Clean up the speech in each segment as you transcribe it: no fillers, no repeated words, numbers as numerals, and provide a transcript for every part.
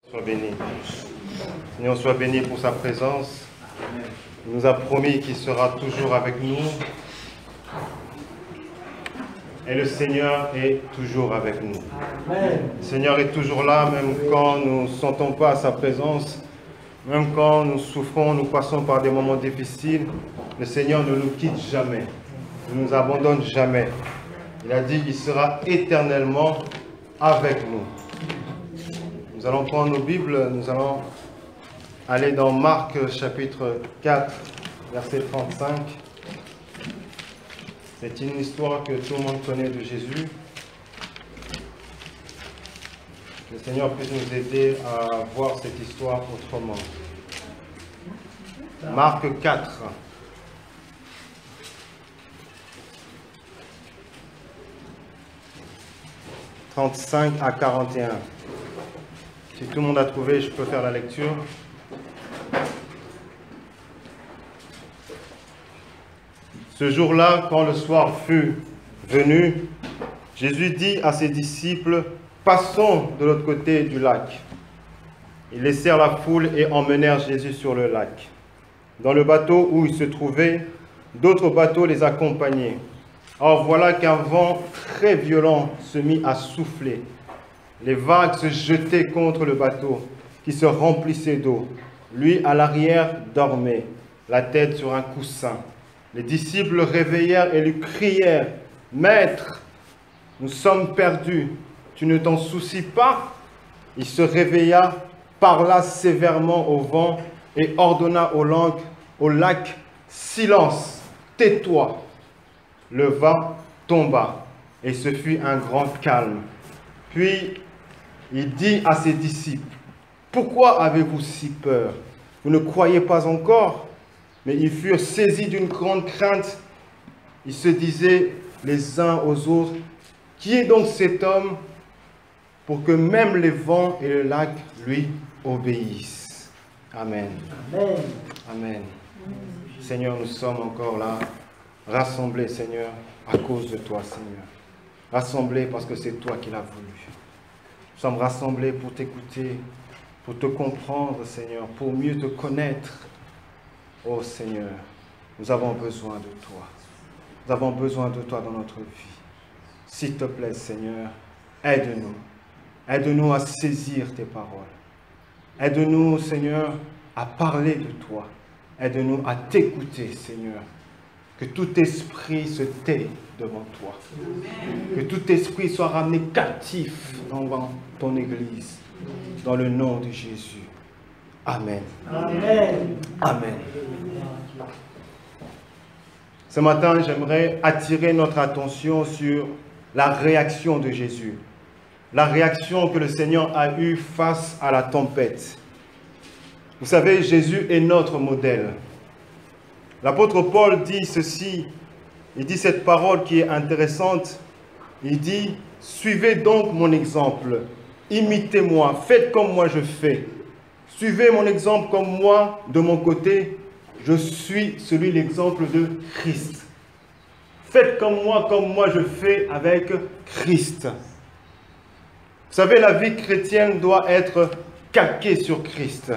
Sois béni. Seigneur, sois béni pour sa présence. Il nous a promis qu'il sera toujours avec nous. Et le Seigneur est toujours avec nous. Le Seigneur est toujours là, même quand nous ne sentons pas sa présence. Même quand nous souffrons, nous passons par des moments difficiles. Le Seigneur ne nous quitte jamais. Il ne nous abandonne jamais. Il a dit qu'il sera éternellement avec nous. Nous allons prendre nos Bibles, nous allons aller dans Marc chapitre 4, verset 35. C'est une histoire que tout le monde connaît de Jésus. Que le Seigneur puisse nous aider à voir cette histoire autrement. Marc 4. « 35 à 41. Si tout le monde a trouvé, je peux faire la lecture. Ce jour-là, quand le soir fut venu, Jésus dit à ses disciples, « Passons de l'autre côté du lac. » Ils laissèrent la foule et emmenèrent Jésus sur le lac. Dans le bateau où il se trouvait, d'autres bateaux les accompagnaient. Or voilà qu'un vent très violent se mit à souffler. Les vagues se jetaient contre le bateau, qui se remplissait d'eau. Lui, à l'arrière, dormait, la tête sur un coussin. Les disciples le réveillèrent et lui crièrent, « Maître, nous sommes perdus, tu ne t'en soucies pas ?» Il se réveilla, parla sévèrement au vent et ordonna au lac, « Silence, tais-toi !» Le vent tomba et ce fut un grand calme. Puis il dit à ses disciples, « Pourquoi avez-vous si peur? Vous ne croyez pas encore ?» Mais ils furent saisis d'une grande crainte. Ils se disaient les uns aux autres, « Qui est donc cet homme pour que même les vents et le lac lui obéissent ?» Amen. Amen. Amen. Seigneur, nous sommes encore là, rassemblés, Seigneur, à cause de toi, Seigneur. Rassemblés parce que c'est toi qui l'as voulu. Nous sommes rassemblés pour t'écouter, pour te comprendre, Seigneur, pour mieux te connaître. Oh Seigneur, nous avons besoin de toi. Nous avons besoin de toi dans notre vie. S'il te plaît, Seigneur, aide-nous. Aide-nous à saisir tes paroles. Aide-nous, Seigneur, à parler de toi. Aide-nous à t'écouter, Seigneur. Que tout esprit se tait devant toi. Que tout esprit soit ramené captif devant ton Église. Dans le nom de Jésus. Amen. Amen. Amen. Ce matin, j'aimerais attirer notre attention sur la réaction de Jésus. La réaction que le Seigneur a eue face à la tempête. Vous savez, Jésus est notre modèle. L'apôtre Paul dit ceci, il dit cette parole qui est intéressante, il dit « Suivez donc mon exemple, imitez-moi, faites comme moi je fais. Suivez mon exemple comme moi, de mon côté, je suis celui l'exemple de Christ. Faites comme moi je fais avec Christ. » Vous savez, la vie chrétienne doit être calquée sur Christ.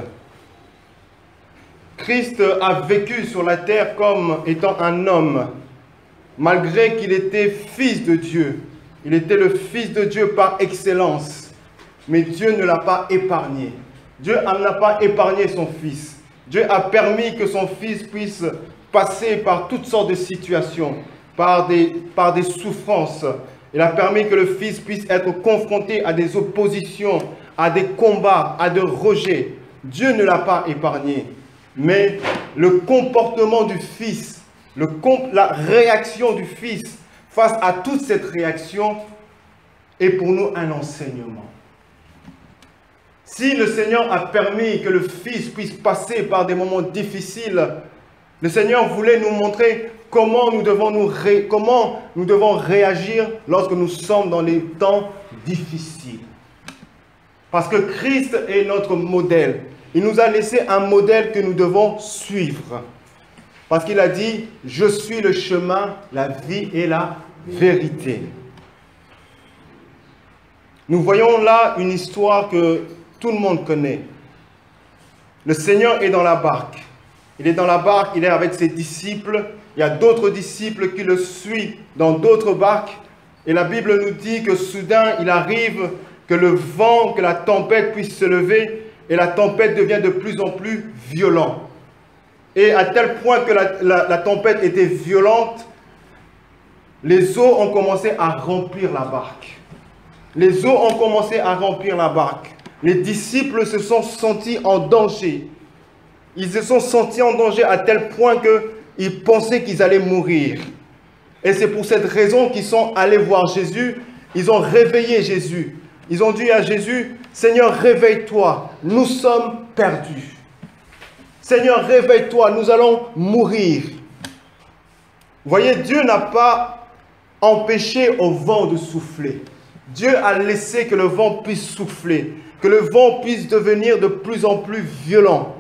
Christ a vécu sur la terre comme étant un homme, malgré qu'il était fils de Dieu. Il était le fils de Dieu par excellence, mais Dieu ne l'a pas épargné. Dieu n'a pas épargné son fils. Dieu a permis que son fils puisse passer par toutes sortes de situations, par des souffrances. Il a permis que le fils puisse être confronté à des oppositions, à des combats, à des rejets. Dieu ne l'a pas épargné. Mais le comportement du Fils, la réaction du Fils face à toute cette réaction est pour nous un enseignement. Si le Seigneur a permis que le Fils puisse passer par des moments difficiles, le Seigneur voulait nous montrer comment nous devons réagir lorsque nous sommes dans les temps difficiles. Parce que Christ est notre modèle. Il nous a laissé un modèle que nous devons suivre. Parce qu'il a dit, « Je suis le chemin, la vie et la vérité. » Nous voyons là une histoire que tout le monde connaît. Le Seigneur est dans la barque. Il est dans la barque, il est avec ses disciples. Il y a d'autres disciples qui le suivent dans d'autres barques. Et la Bible nous dit que soudain, il arrive que le vent, que la tempête puisse se lever. Et la tempête devient de plus en plus violente. Et à tel point que la tempête était violente, les eaux ont commencé à remplir la barque. Les eaux ont commencé à remplir la barque. Les disciples se sont sentis en danger. Ils se sont sentis en danger à tel point qu'ils pensaient qu'ils allaient mourir. Et c'est pour cette raison qu'ils sont allés voir Jésus. Ils ont réveillé Jésus. Ils ont dit à Jésus, « Seigneur, réveille-toi, nous sommes perdus. Seigneur, réveille-toi, nous allons mourir. » Vous voyez, Dieu n'a pas empêché au vent de souffler. Dieu a laissé que le vent puisse souffler, que le vent puisse devenir de plus en plus violent.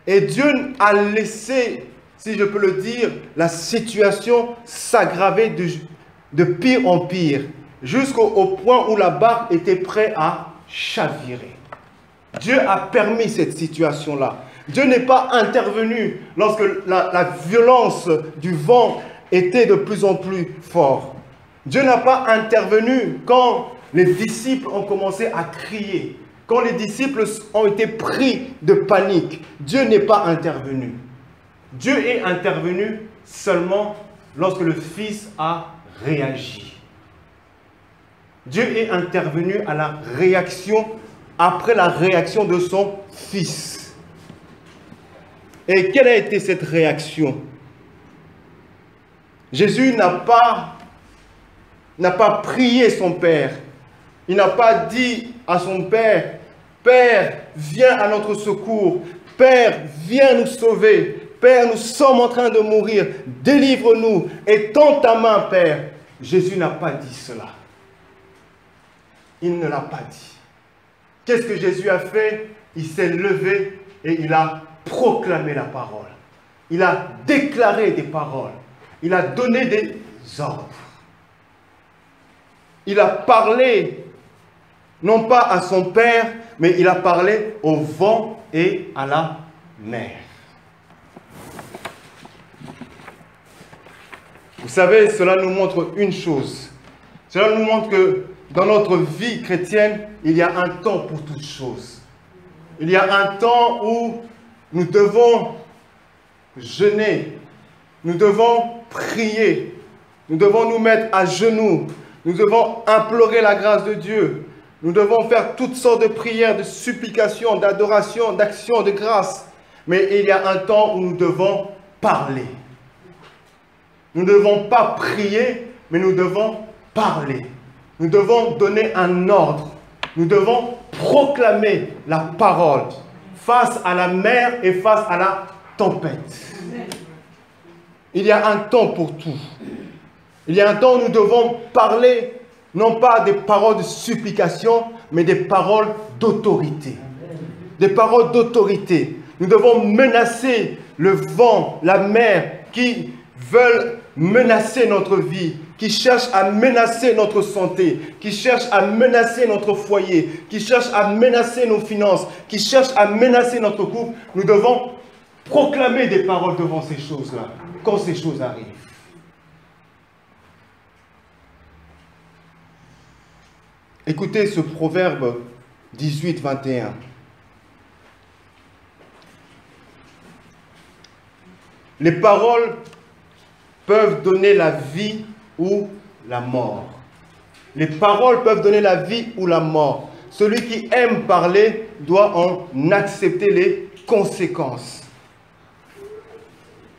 Et Dieu a laissé, si je peux le dire, la situation s'aggraver de pire en pire, jusqu'au point où la barque était prête à chavirer. Dieu a permis cette situation-là. Dieu n'est pas intervenu lorsque la violence du vent était de plus en plus forte. Dieu n'a pas intervenu quand les disciples ont commencé à crier. Quand les disciples ont été pris de panique, Dieu n'est pas intervenu. Dieu est intervenu seulement lorsque le Fils a réagi. Dieu est intervenu à la réaction, après la réaction de son Fils. Et quelle a été cette réaction? Jésus n'a pas prié son Père. Il n'a pas dit à son Père, « Père, viens à notre secours. Père, viens nous sauver. Père, nous sommes en train de mourir. Délivre-nous. Étends ta main, Père. » Jésus n'a pas dit cela. Il ne l'a pas dit. Qu'est-ce que Jésus a fait? Il s'est levé et il a proclamé la parole. Il a déclaré des paroles. Il a donné des ordres. Il a parlé, non pas à son Père, mais il a parlé au vent et à la mer. Vous savez, cela nous montre une chose. Cela nous montre que dans notre vie chrétienne, il y a un temps pour toutes choses. Il y a un temps où nous devons jeûner, nous devons prier, nous devons nous mettre à genoux, nous devons implorer la grâce de Dieu, nous devons faire toutes sortes de prières, de supplications, d'adoration, d'actions, de grâce. Mais il y a un temps où nous devons parler. Nous ne devons pas prier, mais nous devons parler. Nous devons donner un ordre. Nous devons proclamer la parole face à la mer et face à la tempête. Il y a un temps pour tout. Il y a un temps où nous devons parler, non pas des paroles de supplication, mais des paroles d'autorité. Des paroles d'autorité. Nous devons menacer le vent, la mer, qui veulent menacer notre vie, qui cherchent à menacer notre santé, qui cherchent à menacer notre foyer, qui cherchent à menacer nos finances, qui cherchent à menacer notre couple. Nous devons proclamer des paroles devant ces choses-là, quand ces choses arrivent. Écoutez ce proverbe 18, 21. Les paroles peuvent donner la vie ou la mort. Les paroles peuvent donner la vie ou la mort. Celui qui aime parler doit en accepter les conséquences.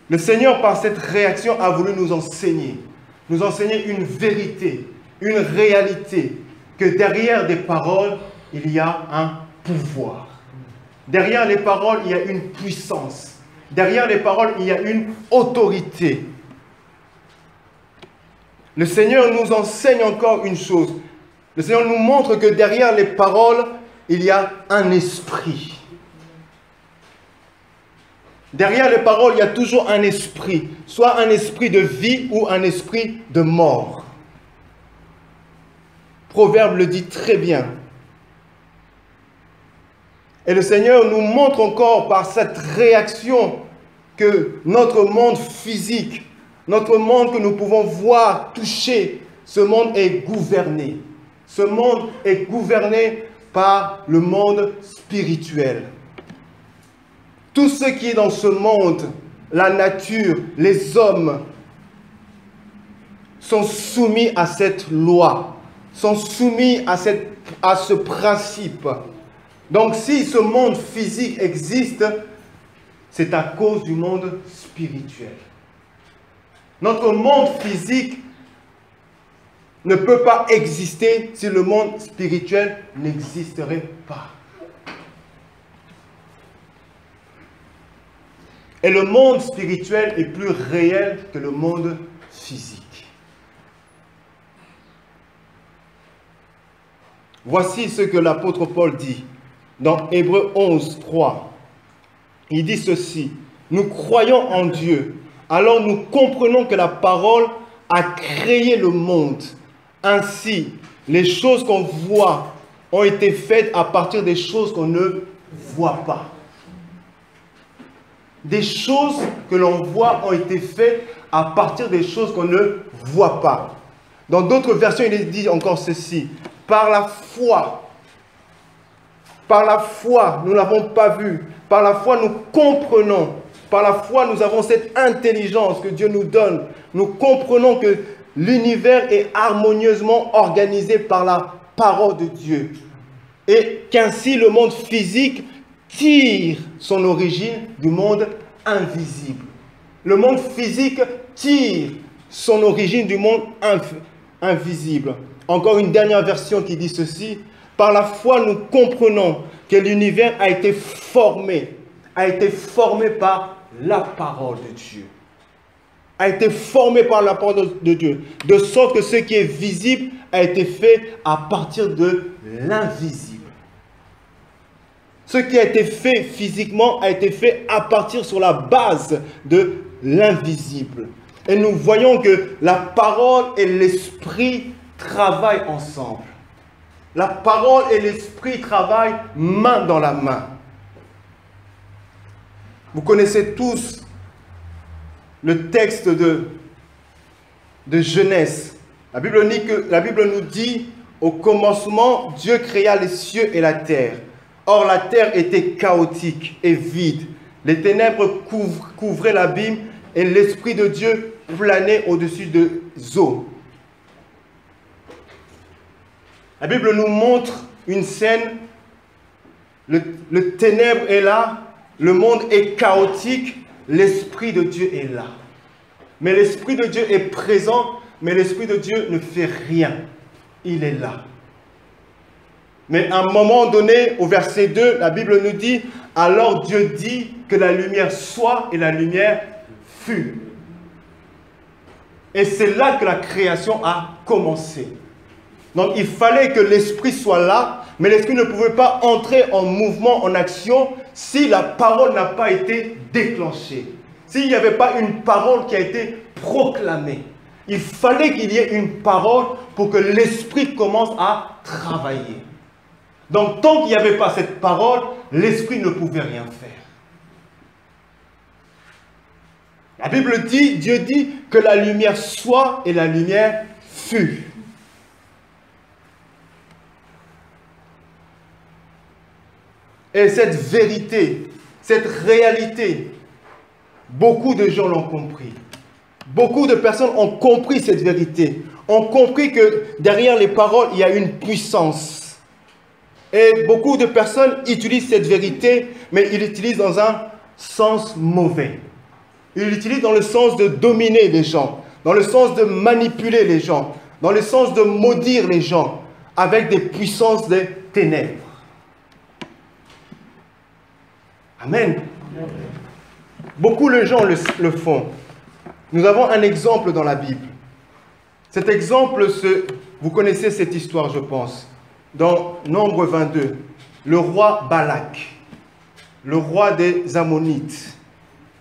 Le Seigneur, par cette réaction, a voulu nous enseigner une vérité, une réalité, que derrière des paroles, il y a un pouvoir. Derrière les paroles, il y a une puissance. Derrière les paroles, il y a une autorité. Le Seigneur nous enseigne encore une chose. Le Seigneur nous montre que derrière les paroles, il y a un esprit. Derrière les paroles, il y a toujours un esprit. Soit un esprit de vie ou un esprit de mort. Proverbe le dit très bien. Et le Seigneur nous montre encore par cette réaction que notre monde physique, notre monde que nous pouvons voir, toucher, ce monde est gouverné. Ce monde est gouverné par le monde spirituel. Tout ce qui est dans ce monde, la nature, les hommes, sont soumis à cette loi, sont soumis à ce principe. Donc si ce monde physique existe, c'est à cause du monde spirituel. Notre monde physique ne peut pas exister si le monde spirituel n'existerait pas. Et le monde spirituel est plus réel que le monde physique. Voici ce que l'apôtre Paul dit dans Hébreux 11, 3. Il dit ceci: nous croyons en Dieu, alors nous comprenons que la parole a créé le monde. Ainsi, les choses qu'on voit ont été faites à partir des choses qu'on ne voit pas. Des choses que l'on voit ont été faites à partir des choses qu'on ne voit pas. Dans d'autres versions, il est dit encore ceci: par la foi, nous ne l'avons pas vu, par la foi nous comprenons, par la foi nous avons cette intelligence que Dieu nous donne. Nous comprenons que l'univers est harmonieusement organisé par la parole de Dieu et qu'ainsi le monde physique tire son origine du monde invisible. Le monde physique tire son origine du monde invisible. Encore une dernière version qui dit ceci: par la foi nous comprenons que l'univers a été formé par la parole de Dieu. A été formé par la parole de Dieu, de sorte que ce qui est visible a été fait à partir de l'invisible. Ce qui a été fait physiquement a été fait à partir sur la base de l'invisible. Et nous voyons que la parole et l'esprit travaillent ensemble. La parole et l'esprit travaillent main dans la main. Vous connaissez tous le texte de Genèse. La Bible nous dit, au commencement, Dieu créa les cieux et la terre. Or, la terre était chaotique et vide. Les ténèbres couvraient l'abîme et l'Esprit de Dieu planait au-dessus des eaux. La Bible nous montre une scène. Le ténèbre est là, le monde est chaotique, l'Esprit de Dieu est là. Mais l'Esprit de Dieu est présent, mais l'Esprit de Dieu ne fait rien. Il est là. Mais à un moment donné, au verset 2, la Bible nous dit: alors Dieu dit que la lumière soit et la lumière fut. Et c'est là que la création a commencé. Donc il fallait que l'Esprit soit là, mais l'Esprit ne pouvait pas entrer en mouvement, en action, si la parole n'a pas été déclenchée. S'il n'y avait pas une parole qui a été proclamée. Il fallait qu'il y ait une parole pour que l'Esprit commence à travailler. Donc tant qu'il n'y avait pas cette parole, l'Esprit ne pouvait rien faire. La Bible dit, Dieu dit que la lumière soit et la lumière fut. Et cette vérité, cette réalité, beaucoup de gens l'ont compris. Beaucoup de personnes ont compris cette vérité. Ont compris que derrière les paroles, il y a une puissance. Et beaucoup de personnes utilisent cette vérité, mais ils l'utilisent dans un sens mauvais. Ils l'utilisent dans le sens de dominer les gens, dans le sens de manipuler les gens, dans le sens de maudire les gens, avec des puissances des ténèbres. Amen. Beaucoup de gens le font. Nous avons un exemple dans la Bible. Cet exemple, vous connaissez cette histoire, je pense. Dans Nombre 22, le roi Balak, le roi des Ammonites,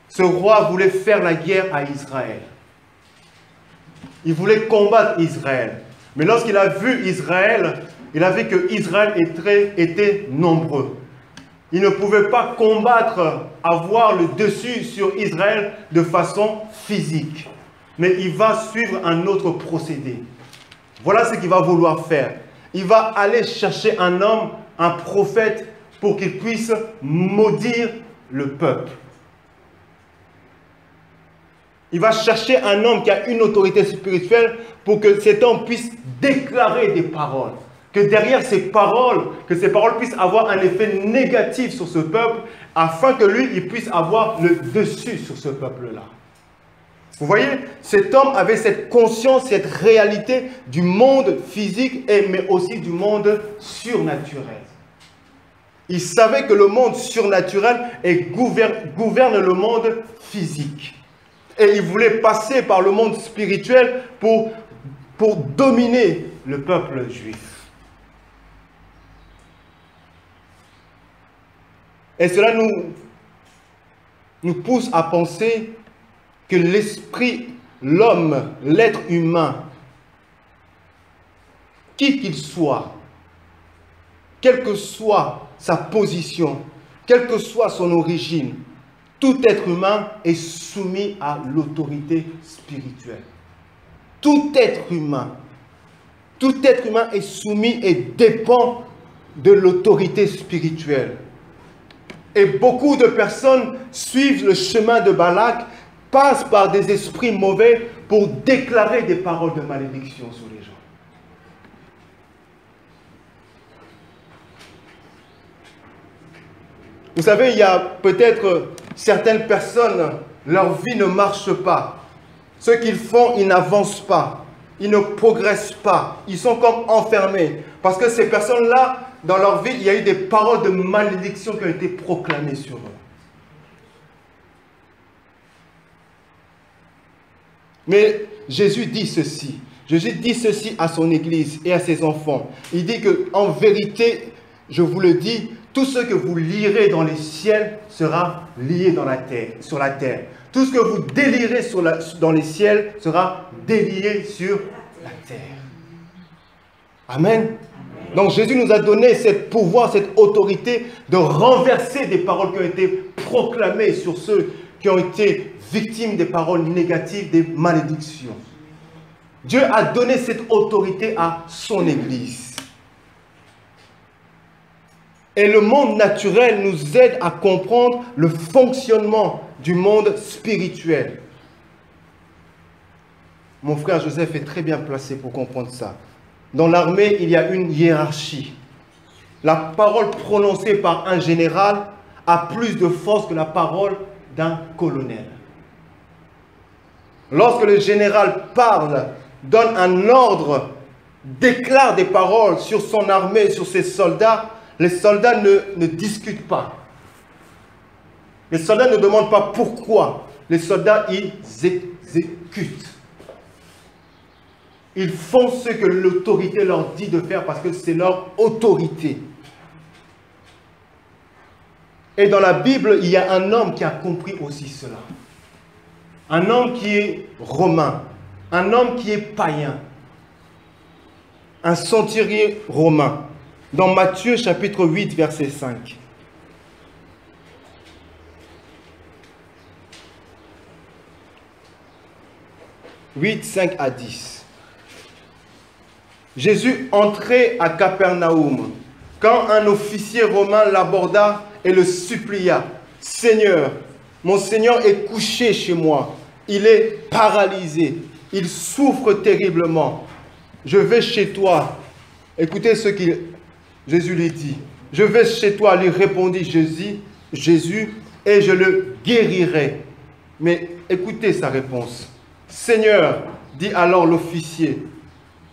ce roi voulait faire la guerre à Israël. Il voulait combattre Israël. Mais lorsqu'il a vu Israël, il a vu que Israël était nombreux. Il ne pouvait pas combattre, avoir le dessus sur Israël de façon physique. Mais il va suivre un autre procédé. Voilà ce qu'il va vouloir faire. Il va aller chercher un homme, un prophète, pour qu'il puisse maudire le peuple. Il va chercher un homme qui a une autorité spirituelle pour que cet homme puisse déclarer des paroles. Que derrière ces paroles, que ces paroles puissent avoir un effet négatif sur ce peuple, afin que lui, il puisse avoir le dessus sur ce peuple-là. Vous voyez, cet homme avait cette conscience, cette réalité du monde physique, mais aussi du monde surnaturel. Il savait que le monde surnaturel gouverne le monde physique. Et il voulait passer par le monde spirituel pour dominer le peuple juif. Et cela nous pousse à penser que l'esprit, l'homme, l'être humain, qui qu'il soit, quelle que soit sa position, quelle que soit son origine, tout être humain est soumis à l'autorité spirituelle. Tout être humain est soumis et dépend de l'autorité spirituelle. Et beaucoup de personnes suivent le chemin de Balak, passent par des esprits mauvais pour déclarer des paroles de malédiction sur les gens. Vous savez, il y a peut-être certaines personnes, leur vie ne marche pas. Ce qu'ils font, ils n'avancent pas. Ils ne progressent pas. Ils sont comme enfermés. Parce que ces personnes-là, dans leur vie, il y a eu des paroles de malédiction qui ont été proclamées sur eux. Mais Jésus dit ceci. Jésus dit ceci à son Église et à ses enfants. Il dit que, en vérité, je vous le dis, tout ce que vous lirez dans les ciels sera lié dans la terre, sur la terre. Tout ce que vous délirez dans les ciels sera délié sur la terre. Amen. Donc Jésus nous a donné ce pouvoir, cette autorité de renverser des paroles qui ont été proclamées sur ceux qui ont été victimes des paroles négatives, des malédictions. Dieu a donné cette autorité à son Église. Et le monde naturel nous aide à comprendre le fonctionnement du monde spirituel. Mon frère Joseph est très bien placé pour comprendre ça. Dans l'armée, il y a une hiérarchie. La parole prononcée par un général a plus de force que la parole d'un colonel. Lorsque le général parle, donne un ordre, déclare des paroles sur son armée, sur ses soldats, les soldats ne discutent pas. Les soldats ne demandent pas pourquoi. Les soldats, ils exécutent. Ils font ce que l'autorité leur dit de faire parce que c'est leur autorité. Et dans la Bible, il y a un homme qui a compris aussi cela. Un homme qui est romain. Un homme qui est païen. Un centurion romain. Dans Matthieu chapitre 8, verset 5. « 8, 5 à 10. Jésus entrait à Capernaum, quand un officier romain l'aborda et le supplia. « Seigneur, mon Seigneur est couché chez moi, il est paralysé, il souffre terriblement. Je vais chez toi. » Écoutez ce que Jésus lui dit. « Je vais chez toi, lui répondit Jésus, et je le guérirai. » Mais écoutez sa réponse. « Seigneur, dit alors l'officier,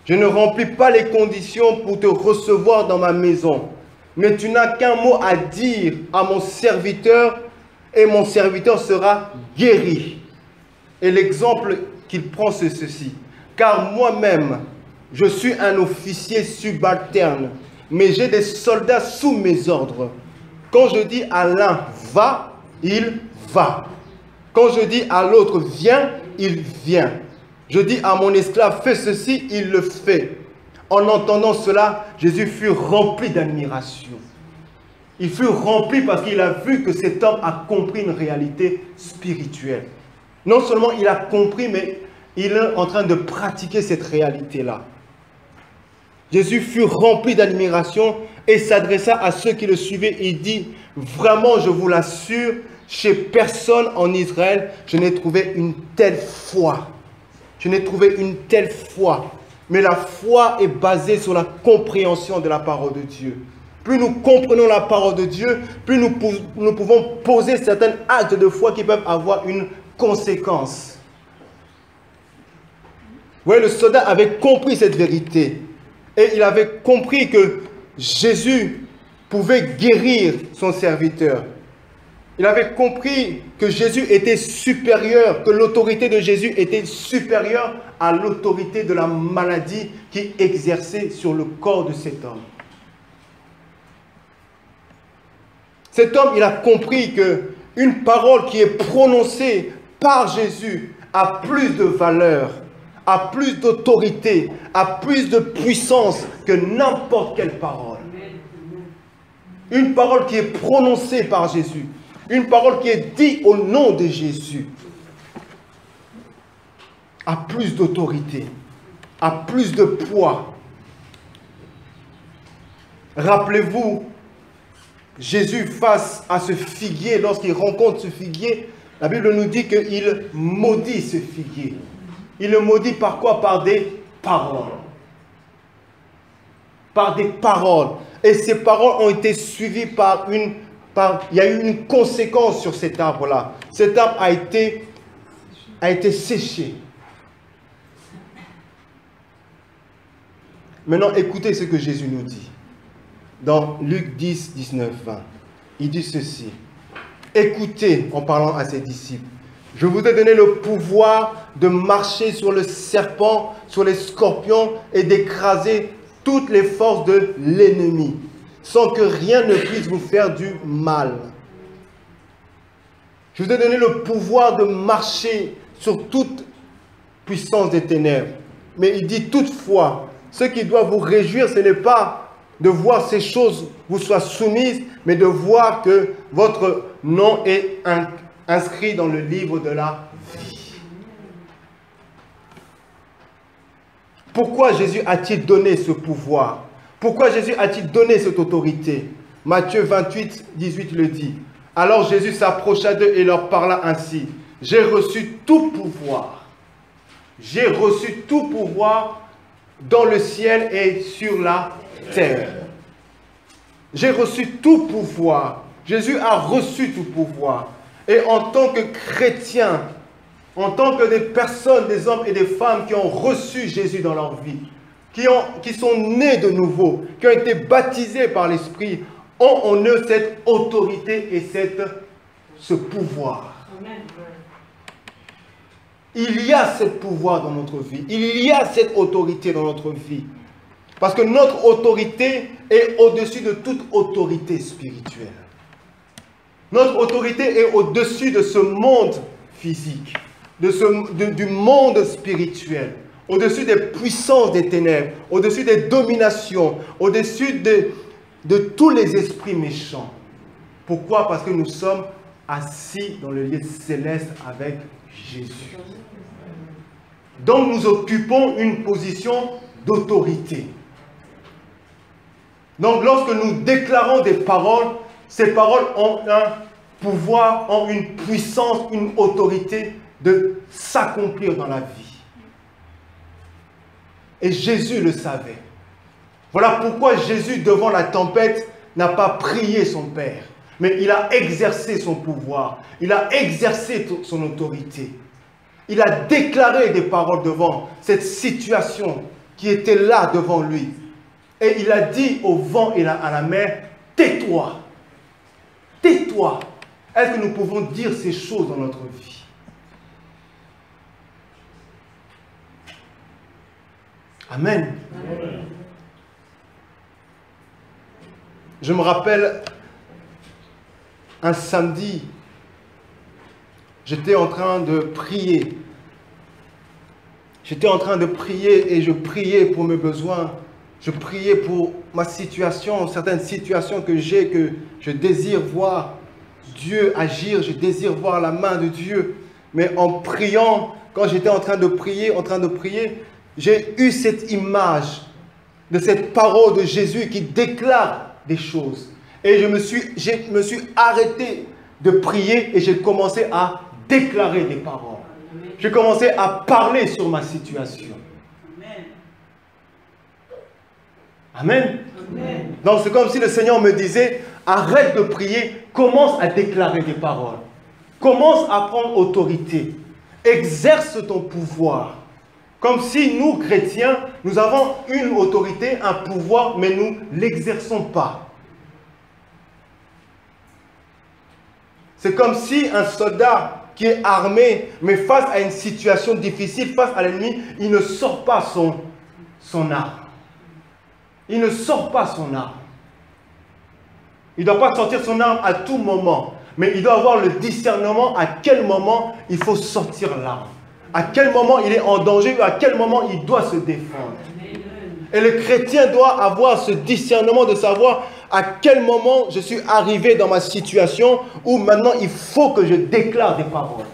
je ne remplis pas les conditions pour te recevoir dans ma maison, mais tu n'as qu'un mot à dire à mon serviteur, et mon serviteur sera guéri. » Et l'exemple qu'il prend, c'est ceci. « Car moi-même, je suis un officier subalterne, mais j'ai des soldats sous mes ordres. Quand je dis à l'un, va, il va. Quand je dis à l'autre, viens, il vient. Je dis à mon esclave, fais ceci, il le fait. » En entendant cela, Jésus fut rempli d'admiration. Il fut rempli parce qu'il a vu que cet homme a compris une réalité spirituelle. Non seulement il a compris, mais il est en train de pratiquer cette réalité-là. Jésus fut rempli d'admiration et s'adressa à ceux qui le suivaient. Il dit, vraiment, je vous l'assure, chez personne en Israël, je n'ai trouvé une telle foi. Je n'ai trouvé une telle foi. Mais la foi est basée sur la compréhension de la parole de Dieu. Plus nous comprenons la parole de Dieu, plus nous pouvons poser certains actes de foi qui peuvent avoir une conséquence. Vous voyez, le soldat avait compris cette vérité. Et il avait compris que Jésus pouvait guérir son serviteur. Il avait compris que Jésus était supérieur, que l'autorité de Jésus était supérieure à l'autorité de la maladie qui exerçait sur le corps de cet homme. Cet homme, il a compris qu'une parole qui est prononcée par Jésus a plus de valeur, a plus d'autorité, a plus de puissance que n'importe quelle parole. Une parole qui est prononcée par Jésus, une parole qui est dite au nom de Jésus, a plus d'autorité, a plus de poids. Rappelez-vous, Jésus face à ce figuier, lorsqu'il rencontre ce figuier, la Bible nous dit qu'il maudit ce figuier. Il le maudit par quoi? Par des paroles. Par des paroles. Et ces paroles ont été suivies par il y a eu une conséquence sur cet arbre-là. Cet arbre a été séché. Maintenant, écoutez ce que Jésus nous dit. Dans Luc 10, 19, 20. Il dit ceci. Écoutez, en parlant à ses disciples. Je vous ai donné le pouvoir de marcher sur le serpent, sur les scorpions et d'écraser toutes les forces de l'ennemi, sans que rien ne puisse vous faire du mal. Je vous ai donné le pouvoir de marcher sur toute puissance des ténèbres. Mais il dit toutefois, ce qui doit vous réjouir, ce n'est pas de voir ces choses vous soient soumises, mais de voir que votre nom est inscrit dans le livre de la vie. Pourquoi Jésus a-t-il donné ce pouvoir? Pourquoi Jésus a-t-il donné cette autorité? Matthieu 28, 18 le dit. Alors Jésus s'approcha d'eux et leur parla ainsi. J'ai reçu tout pouvoir. J'ai reçu tout pouvoir dans le ciel et sur la terre. J'ai reçu tout pouvoir. Jésus a reçu tout pouvoir. Et en tant que chrétiens, en tant que des personnes, des hommes et des femmes qui ont reçu Jésus dans leur vie, qui sont nés de nouveau, qui ont été baptisés par l'Esprit, ont en eux cette autorité et ce pouvoir. Amen. Il y a ce pouvoir dans notre vie. Il y a cette autorité dans notre vie. Parce que notre autorité est au-dessus de toute autorité spirituelle. Notre autorité est au-dessus de ce monde physique, du monde spirituel, au-dessus des puissances des ténèbres, au-dessus des dominations, au-dessus de tous les esprits méchants. Pourquoi? Parce que nous sommes assis dans le lieu céleste avec Jésus. Donc nous occupons une position d'autorité. Donc lorsque nous déclarons des paroles, ces paroles ont un pouvoir, ont une puissance, une autorité de s'accomplir dans la vie. Et Jésus le savait. Voilà pourquoi Jésus, devant la tempête, n'a pas prié son Père, mais il a exercé son pouvoir, il a exercé son autorité. Il a déclaré des paroles devant cette situation qui était là devant lui. Et il a dit au vent et à la mer, tais-toi. Tais-toi. Est-ce que nous pouvons dire ces choses dans notre vie? Amen. Amen. Je me rappelle un samedi, j'étais en train de prier. J'étais en train de prier et je priais pour mes besoins. Je priais pour ma situation, certaines situations que j'ai, que je désire voir Dieu agir, je désire voir la main de Dieu. Mais en priant, quand j'étais en train de prier, j'ai eu cette image de cette parole de Jésus qui déclare des choses. Et je me suis arrêté de prier et j'ai commencé à déclarer des paroles. J'ai commencé à parler sur ma situation. Amen. Amen. Donc c'est comme si le Seigneur me disait, arrête de prier, commence à déclarer des paroles. Commence à prendre autorité. Exerce ton pouvoir. Comme si nous, chrétiens, nous avons une autorité, un pouvoir, mais nous ne l'exerçons pas. C'est comme si un soldat qui est armé, mais face à une situation difficile, face à l'ennemi, il ne sort pas son arme. Il ne sort pas son arme. Il ne doit pas sortir son arme à tout moment. Mais il doit avoir le discernement à quel moment il faut sortir l'arme. À quel moment il est en danger ou à quel moment il doit se défendre. Et le chrétien doit avoir ce discernement de savoir à quel moment je suis arrivé dans ma situation où maintenant il faut que je déclare des paroles.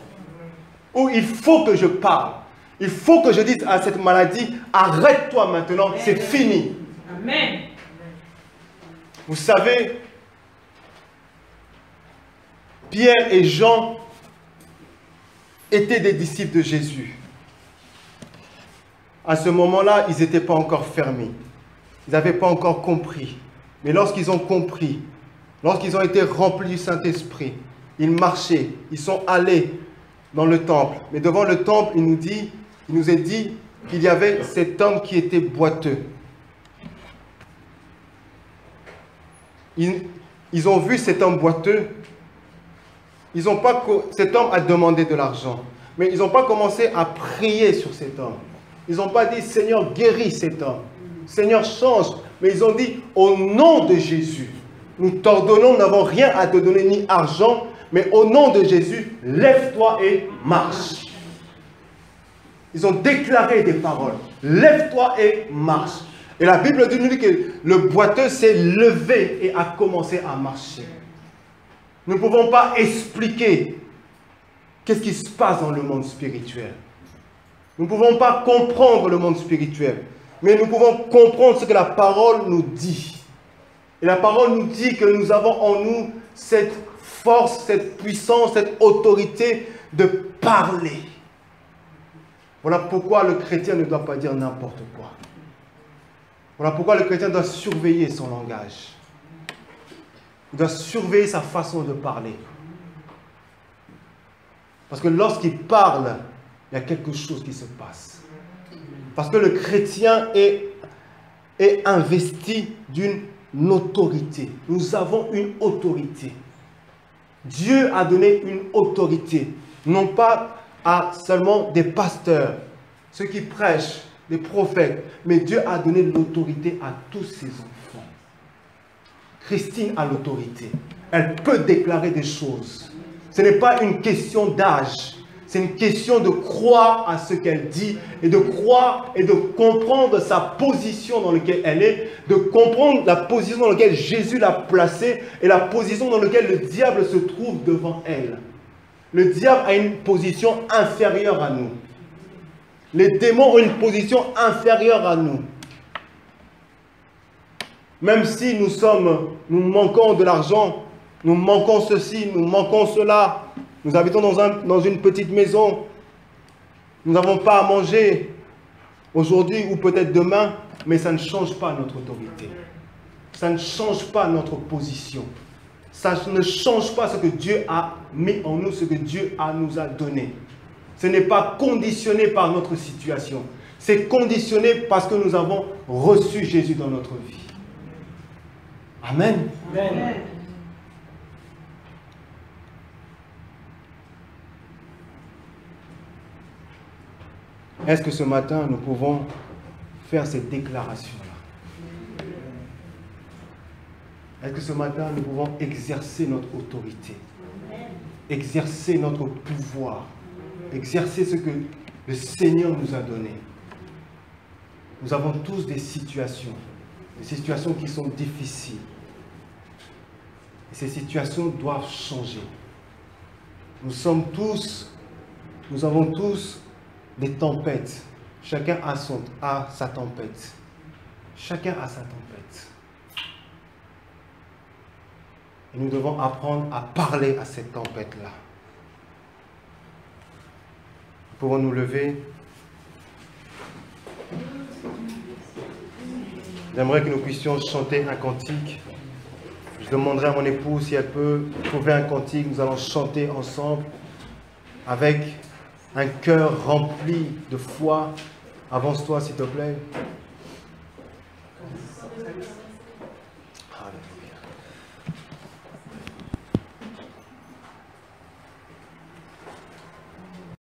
Où il faut que je parle. Il faut que je dise à cette maladie, arrête-toi maintenant, c'est fini. Amen. Vous savez, Pierre et Jean étaient des disciples de Jésus. À ce moment-là, ils n'étaient pas encore fermés. Ils n'avaient pas encore compris. Mais lorsqu'ils ont compris, lorsqu'ils ont été remplis du Saint-Esprit, ils marchaient, ils sont allés dans le temple. Mais devant le temple, il nous est dit qu'il y avait cet homme qui était boiteux. Ils ont vu cet homme boiteux. Cet homme a demandé de l'argent. Mais ils n'ont pas commencé à prier sur cet homme. Ils n'ont pas dit, Seigneur, guéris cet homme. Seigneur, change. Mais ils ont dit, au nom de Jésus, nous t'ordonnons, nous n'avons rien à te donner, ni argent, mais au nom de Jésus, lève-toi et marche. Ils ont déclaré des paroles. Lève-toi et marche. Et la Bible nous dit que le boiteux s'est levé et a commencé à marcher. Nous ne pouvons pas expliquer qu'est-ce qui se passe dans le monde spirituel. Nous ne pouvons pas comprendre le monde spirituel. Mais nous pouvons comprendre ce que la parole nous dit. Et la parole nous dit que nous avons en nous cette force, cette puissance, cette autorité de parler. Voilà pourquoi le chrétien ne doit pas dire n'importe quoi. Voilà pourquoi le chrétien doit surveiller son langage. Il doit surveiller sa façon de parler. Parce que lorsqu'il parle, il y a quelque chose qui se passe. Parce que le chrétien est investi d'une autorité. Nous avons une autorité. Dieu a donné une autorité. Non pas à seulement des pasteurs, ceux qui prêchent, des prophètes. Mais Dieu a donné l'autorité à tous ses enfants. Christine a l'autorité. Elle peut déclarer des choses. Ce n'est pas une question d'âge. C'est une question de croire à ce qu'elle dit et de croire et de comprendre sa position dans laquelle elle est, de comprendre la position dans laquelle Jésus l'a placée et la position dans laquelle le diable se trouve devant elle. Le diable a une position inférieure à nous. Les démons ont une position inférieure à nous. Même si nous manquons de l'argent, nous manquons ceci, nous manquons cela, nous habitons dans une petite maison, nous n'avons pas à manger aujourd'hui ou peut-être demain, mais ça ne change pas notre autorité. Ça ne change pas notre position. Ça ne change pas ce que Dieu a mis en nous, ce que Dieu nous a donné. Ce n'est pas conditionné par notre situation. C'est conditionné parce que nous avons reçu Jésus dans notre vie. Amen. Amen. Est-ce que ce matin, nous pouvons faire cette déclaration-là? Est-ce que ce matin, nous pouvons exercer notre autorité, exercer notre pouvoir, exercer ce que le Seigneur nous a donné? Nous avons tous des situations. des situations qui sont difficiles. Et ces situations doivent changer. Nous avons tous des tempêtes. Chacun a sa tempête. Chacun a sa tempête. Et nous devons apprendre à parler à cette tempête-là. Nous pouvons nous lever. J'aimerais que nous puissions chanter un cantique. Je demanderai à mon épouse si elle peut trouver un cantique. Nous allons chanter ensemble avec un cœur rempli de foi. Avance-toi, s'il te plaît.